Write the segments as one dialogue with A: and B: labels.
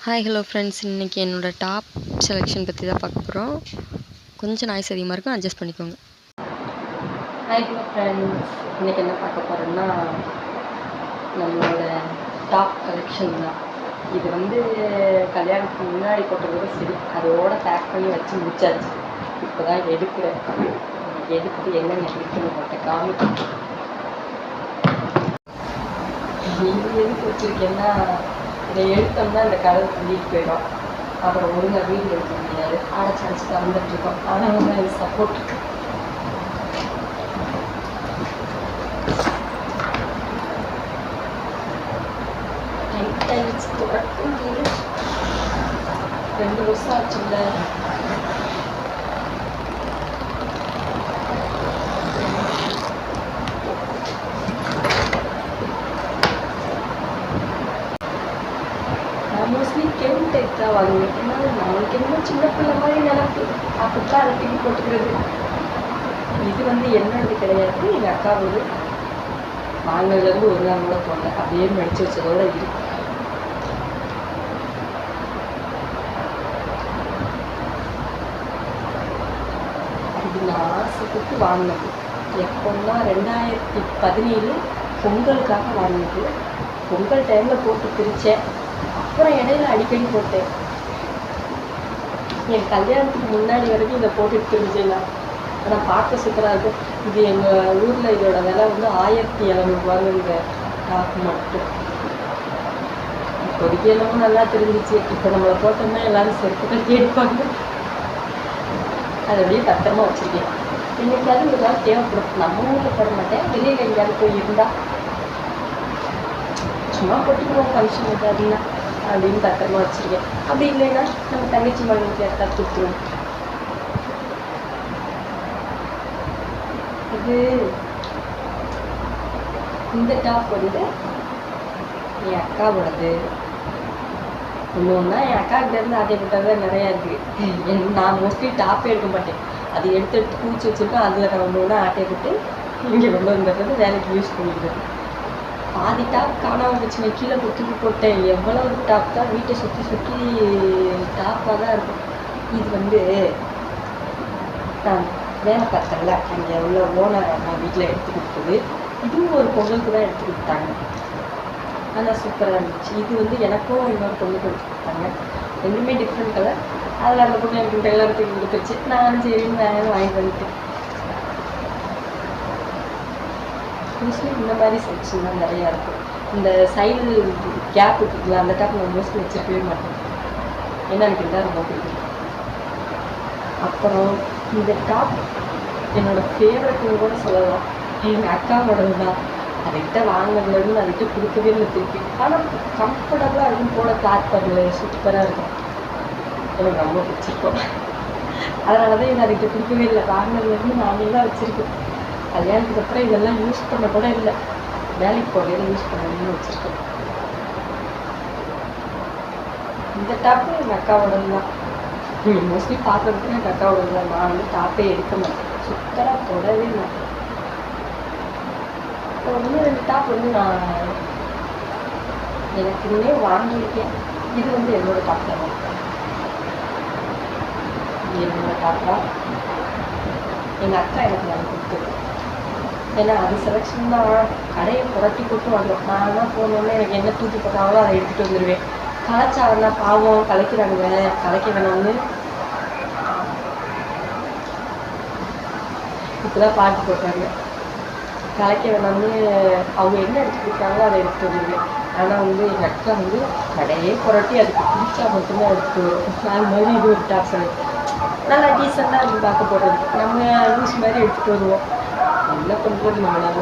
A: Hi hello friends, இன்றைக்கி என்னோடய top selection பற்றி தான் பார்க்க போகிறோம். கொஞ்சம் நாய்ஸ் அதிகமாக இருக்கும், அட்ஜஸ்ட் பண்ணிக்கோங்க. ஹாய் ஹலோ ஃப்ரெண்ட்ஸ், இன்றைக்கி என்ன பார்க்க போகிறோம்னா நம்மளோட டாப் கலெக்ஷன் தான். இது கல்யாணத்துக்கு முன்னாடி போட்டதோட சரி, அதோட பேக் பண்ணி வச்சு முடிச்சாச்சு. இப்போ தான் எடுக்கிறேன். எடுத்துட்டு என்னென்ன இருக்குன்னு போட்ட காமிக்க. இது எதுக்கு வச்சுருக்கேன்னா, இதை எடுத்தோம்னா இந்த கலர் தள்ளிட்டு போயிடும். அப்புறம் ஒழுங்காக வீடு எடுக்க முடியாது. அடைச்சி வந்துட்டுருக்கோம். ஆனால் அது சப்போர்ட் இருக்கு. தொடக்கும் 2 வருஷம் ஆச்சுல்ல. மோஸ்ட்லி கெம் டைப் தான் வாங்குவேன். ஏன்னா நம்மளுக்கு என்ன சின்ன பிள்ளை மாதிரி நினைப்பு, அப்படித்தான் அதை தூக்கி போட்டுக்கிறது. இது என்னோடது கிடையாது, எங்கள் அக்காவோடு. வாங்கினதுலேருந்து ஒரு நாள் கூட போடல, அப்படியே மடிச்சு வச்சதோட இருக்கு. இது நான் ஆசைப்பட்டு வாங்கினது. எப்போன்னா 2017 பொங்கலுக்காக வாங்கினது. பொங்கல் டைமில் போட்டு பிரித்தேன். அப்புறம் இடையில அடிக்கடி போட்டேன். என் கல்யாணத்துக்கு முன்னாடி வரைக்கும் இதை போட்டுட்டு இருந்துச்சுன்னா, ஆனால் பார்க்க சூப்பராக இருக்கும். இது எங்கள் ஊரில் இதோட விலை 1700 இந்த டாப் மட்டும். இப்போதைக்கு என்னமோ நல்லா தெரிஞ்சிச்சு. இப்போ நம்மளை போட்டோம்னா எல்லாரும் செருப்புகள் கேட்பாங்க. அதை அப்படியே பத்திரமா வச்சுருக்கேன். இன்னைக்காவது ஒரு நாள் தேவைப்படும். நம்ம ஊரில் போட மாட்டேன், வெளியில் எங்கேயாவது போய் இருந்தால் சும்மா போட்டுக்குவோம், ஃபங்க்ஷன் ஏதாவதுன்னா அப்படின்னு பத்திரமா வச்சுருக்கேன். அப்படி இல்லைன்னா நம்ம தங்கச்சி மகளுக்கு யாருக்காவது கொடுத்துருவோம். இது இந்த டாப் என் அக்காவோடது. ஒன்று ஒன்றா என் அக்காக்கிட்டேருந்து ஆட்டைப்பட்டது நிறையா இருக்குது. நான் மோஸ்ட்லி டாப்பே எடுக்க மாட்டேன். அது எடுத்து பூச்சி வச்சுருக்கேன். அதில் நான் ஒன்று ஒன்றா ஆட்டைப்பட்டு இங்கே கொண்டு வந்துடுறது, வேலைக்கு யூஸ் பண்ணிடுறது. பாதி டாப் காணாமல் போச்சு, நான் கீழே தூக்கி போட்டேன். எவ்வளவு டாப் தான் வீட்டை சுற்றி சுற்றி டாப்பாக தான் இருக்கும். இது நான் வேலை பார்த்தேன்ல, அங்கே உள்ள ஓனர் அம்மா வீட்டில் எடுத்து கொடுத்தது. இதுவும் ஒரு பொங்கலுக்கு தான் எடுத்து கொடுத்தாங்க. ஆனால் சூப்பராக இருந்துச்சு. இது எனக்கும் இன்னொரு பொண்ணுக்கு எடுத்து கொடுத்தாங்க. ரெண்டுமே டிஃப்ரெண்ட் கலர். அதில் அந்த பொண்ணு எனக்கு எல்லாத்துக்கும் கொடுத்துருச்சு. நானும் சரின்னு வாங்கிட்டு வந்துட்டேன். மோஸ்ட்லி இந்த மாதிரி செக்ஷன் தான் நிறையா இருக்கும். இந்த சைடு கேப் இருக்குதுல, அந்த டாப் நான் மோஸ்ட்லி வச்சுருக்கவே மாட்டேன். ஏன்னா எனக்கு தான் ரொம்ப பிடிக்கும். அப்புறம் இந்த டாப் என்னோடய ஃபேவரட்னு கூட சொல்லலாம். எங்கள் அக்காவோடது தான். அதுக்கிட்ட வாங்கினதுலேருந்து அதுக்கிட்ட கொடுக்கவே இல்லை திருப்பி. ஆனால் கம்ஃபர்டபுளாக இருக்கும், போட கிளாத் பண்ணல சூப்பராக இருக்கும். எனக்கு ரொம்ப பிடிச்சிருக்கோம். அதனால தான் இதை அதுக்கிட்ட கொடுக்கவே இல்லை. வாங்கினதுலேருந்து நானே தான் வச்சுருக்கேன். கல்யாணத்துக்கு அப்புறம் இதெல்லாம் யூஸ் பண்ண கூட இல்லை. வேலைக்கு போகையில யூஸ் பண்ணணும்னு வச்சுருக்கேன். இந்த டாப்பு எங்கள் அக்காவோடது தான். மோஸ்ட்லி பார்க்குறதுக்கு எங்கள் அக்காவோடது தான். நான் டாப்பே எடுக்க மாட்டேன், சுத்தராக தொடவே மாட்டேன். இப்போ 1-2 டாப் நான் எனக்கு இன்னே வாங்கியிருக்கேன். இது என்னோட டாப் தான். என்னோட டாப் தான் எங்கள் அக்கா எனக்கு வாங்கி கொடுத்தது. ஏன்னா அது செலெக்ஷன் தான். கடையை புரட்டி போட்டு வந்தோம். நான் தான் போனோன்னே எனக்கு என்ன தூக்கி போட்டாங்களோ அதை எடுத்துகிட்டு வந்துடுவேன். கலைச்சாங்கன்னா பாவம், கலைக்கிறாங்க, கலைக்க வேணாம்னு இப்போதான் பாட்டு போட்டாங்க. கலைக்க வேணாம்னு அவங்க என்ன எடுத்து கொடுத்தாங்களோ அதை எடுத்துகிட்டு வந்துடுவேன். ஆனால் எங்கள் அக்கா கடையே புரட்டி அதுக்கு பிடிச்சா மட்டும்தான் எடுத்துகிட்டு வரும். அது மாதிரி இது ஒரு டாப் செலக்ட் நல்லா டீசெண்டாக இருக்குது பார்க்க போடுறது. நம்ம யூஸ் மாதிரி எடுத்துகிட்டு வருவோம். என்ன பண்ணுறது நம்மளால.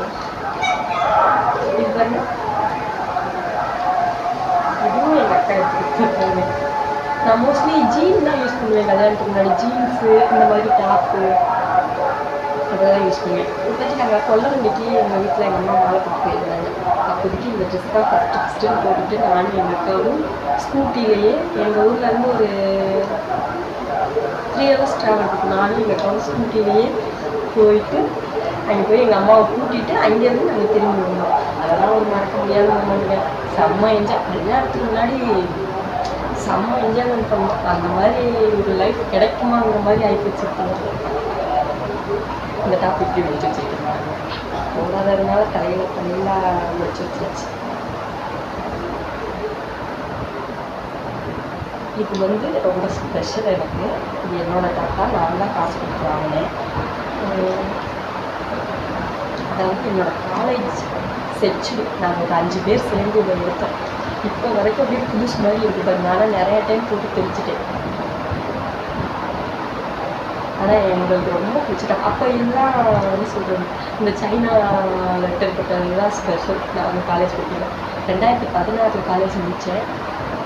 A: இதுவும் எங்கள் அக்கா எடுத்துக்கிட்டு. நான் மோஸ்ட்லி ஜீன் தான் யூஸ் பண்ணுவேன். கல்யாணத்துக்கு முன்னாடி ஜீன்ஸு இந்த மாதிரி டாப்பு அதெல்லாம் யூஸ் பண்ணுவேன். இப்போதைக்கு நாங்கள் கொல்லவண்டிக்கு எங்கள் வீட்டில் எங்கள் அம்மா மாலை போட்டு போயிருந்தாங்க. அப்போதைக்கு இந்த ட்ரெஸ் தான் ஃபஸ்ட்டு போட்டுட்டு நானும் எங்கள் அக்காவும் ஸ்கூட்டிலேயே எங்கள் ஊர்லேருந்து ஒரு 3 hours ட்ராவல் இருக்கும். நானும் எங்கள் அக்காவும் ஸ்கூட்டிலேயே போயிட்டு அங்கே போய் எங்கள் அம்மாவை கூட்டிகிட்டு அங்கேருந்து நாங்கள் திரும்பி வந்தோம். அதெல்லாம் ஒரு மறக்க முடியாத மொமெண்ட்டுங்க. செம்ம என்ஜாய். கல்யாணத்துக்கு முன்னாடி செம்ம என்ஜாய்மெண்ட் பண்ணோம். அந்த மாதிரி ஒரு லைஃப் கிடைக்குமாங்கிற மாதிரி ஆகிப்போச்சு. இந்த டாபிக் இப்படி முடிச்சு வச்சுருக்கேன். போடாததுனால தலையில் ஃபுல்லாக முடிச்சு வச்சாச்சு. இது வந்து ரொம்ப ஸ்பெஷல் எனக்கு. இது என்னோட டாட்டா, நான் தான் காசு கொடுத்து வாங்கினேன். அதாவது என்னோடய காலேஜ் செட்ஷு நாங்கள் ஒரு 5 பேர் சேர்ந்து இதை எடுத்தோம். இப்போ வரைக்கும் அப்படியே புதுசு மாதிரி இருக்குது பாருங்க. ஆனால் நிறையா டைம் போட்டு தெரிஞ்சுட்டேன். ஆனால் எங்களுக்கு ரொம்ப பிடிச்சிட்டேன். அப்போ எல்லாம் என்ன சொல்கிறது, இந்த சைனா லெட்டர் போட்டதுலாம் ஸ்பெஷல். நான் வந்து காலேஜ் படிக்கிறேன். 2016 காலேஜ் முடித்தேன்.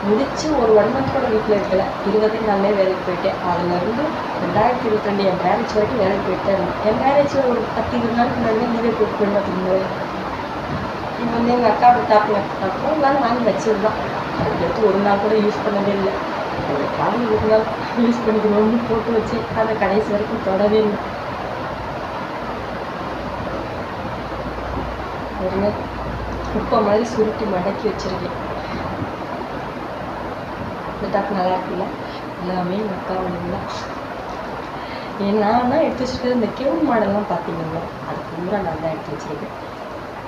A: முடித்து ஒரு 1 மந்த் கூட வீட்டில் இருக்கலை. 20 நாள்லேயே வேலைக்கு போயிட்டேன். அதிலேருந்து 2022 என் மேரேஜ் வரைக்கும் வேலைக்கு போயிட்டேன். என் மேரேஜில் ஒரு 10-20 நாளுக்கு முன்னாடியே லீவே போட்டு போயிட்டு அப்படிங்கிறது. இது வந்து எங்கள் அக்காவோட டாப்பில் ஃபோன் நாள் வாங்கி வச்சிருந்தான். அதுக்கு எடுத்து ஒரு நாள் கூட யூஸ் பண்ணவே இல்லை. அந்த காலம் ஒரு நாள் யூஸ் பண்ணிக்கணும்னு போட்டு வச்சு அதை கடைசி வரைக்கும் தொடவே இல்லை. ஒரு குப்பை மாதிரி சுருட்டி மடக்கி வச்சுருக்கேன். இந்த டாப் நல்லா இருக்குல்ல? எல்லாமே எங்கள் அக்காவோட. ஏன்னா நான் எடுத்து வச்சுருக்கிறது இந்த கேவ் மாடல்லாம் பார்த்தீங்கன்னா அது பூரா நான் தான் எடுத்து வச்சுருக்கேன்.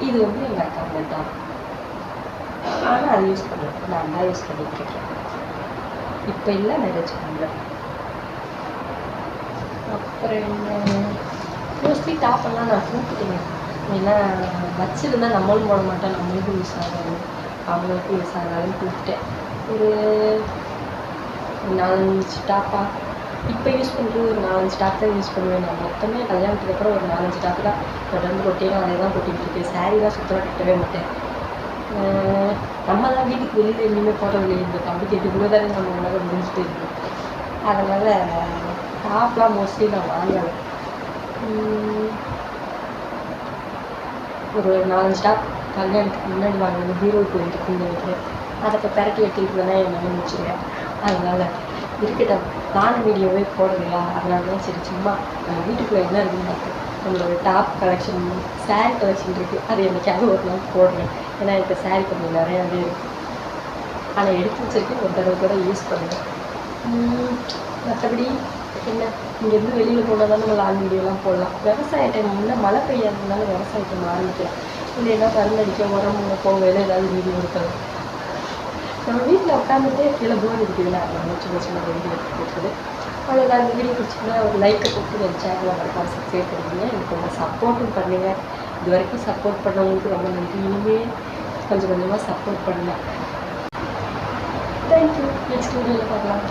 A: இது வந்து எங்கள் அக்காவோட டாப். ஆனால் அதை யூஸ் பண்ணுறேன். நான் தான் யூஸ் பண்ணிட்டு இருக்கேன். இப்போ இல்லை, மேரேஜ் பண்ணுறேன். அப்புறம் என்ன, மோஸ்ட்லி டாப்பெல்லாம் நான் கூப்பிட்டுட்டேங்க. ஏன்னா வச்சுருந்தா நம்மளும் போட மாட்டோம், நம்மளுக்கும் யூஸ் ஆகாது, அவங்களுக்கும் யூஸ் ஆகாதுன்னு கூப்பிட்டேன். ஒரு 4-5 டாப்பாக இப்போ யூஸ் பண்ணுறது ஒரு 4-5 டாப் தான் யூஸ் பண்ணுவேன். நான் மொத்தமே கல்யாணத்துக்கு அப்புறம் ஒரு 4-5 டாப் தான் தொடர்ந்து கொட்டிடும். அதை தான் கொட்டிகிட்டு இருக்கேன். சாரீலாம் சுத்தமாக கட்டவே மாட்டேன். நம்ம தான் வீட்டுக்கு வெளியில் எங்கேயுமே போடுறதில்லை. இந்த தம்பிக்கு இதுக்குள்ளே தானே நம்ம உலகம் முடிஞ்சுட்டு இருக்கோம். அதனால் டாப்லாம் மோஸ்ட்லி நான் வாங்கலை. ஒரு 4-5 டாப் கல்யாணத்துக்கு முன்னாடி வாங்கினது ஹீரோவுக்கு இருக்குன்னு நினைக்கிறேன். அதை இப்போ பெரட்டி எடுத்துக்கிட்டு தானே என்ன முடிச்சுருவேன். அதனால் இருக்கட்டும், நானும் வீடியோவே போடுறீங்களா, அதனால தான் சரி சும்மா நம்ம வீட்டுக்குள்ளே என்ன இருக்குன்னு பார்த்து நம்மளோட டாப் கலெக்ஷன், சாரீ கலெக்ஷன் இருக்குது. அது என்னைக்காவது ஒரு நாள் போடுறேன். ஏன்னா இப்போ சாரீ கொஞ்சம் நிறையாவே இருக்குது. ஆனால் எடுத்து வச்சுருக்கேன், ஒரு தடவை கூட யூஸ் பண்ணுவேன். மற்றபடி என்ன, இங்கேருந்து வெளியில் போனால் தான் நம்ம லாங் வீடியோலாம் போடலாம். விவசாய டைம் முன்னே மழை பெய்யாததுனால விவசாய டைம் ஆரம்பிக்கலாம். இல்லைன்னா கருந்தடிக்க உரம் போகையில் ஏதாவது வீடியோ எடுக்கலாம். நம்ம வீட்டில் உட்காந்துட்டு கீழே போர் இருக்குதுல்ல, நம்ம சின்ன சின்ன வீடியோ எடுத்துருக்குது. அதில் அந்த வீடியோ பிடிச்சிங்கன்னா ஒரு லைக்கை போட்டு என் சேனலில் மறக்காம சப்ஸ்கிரைப் பண்ணுறீங்க. எனக்கு ரொம்ப சப்போர்ட்டும் பண்ணுங்கள். இது வரைக்கும் சப்போர்ட் பண்ணவங்களுக்கு ரொம்ப நன்றி. இனிமேல் கொஞ்சம் கொஞ்சமாக சப்போர்ட் பண்ணலாம். தேங்க்யூ. நெக்ஸ்ட் வீடியோவில் பார்க்கலாம்.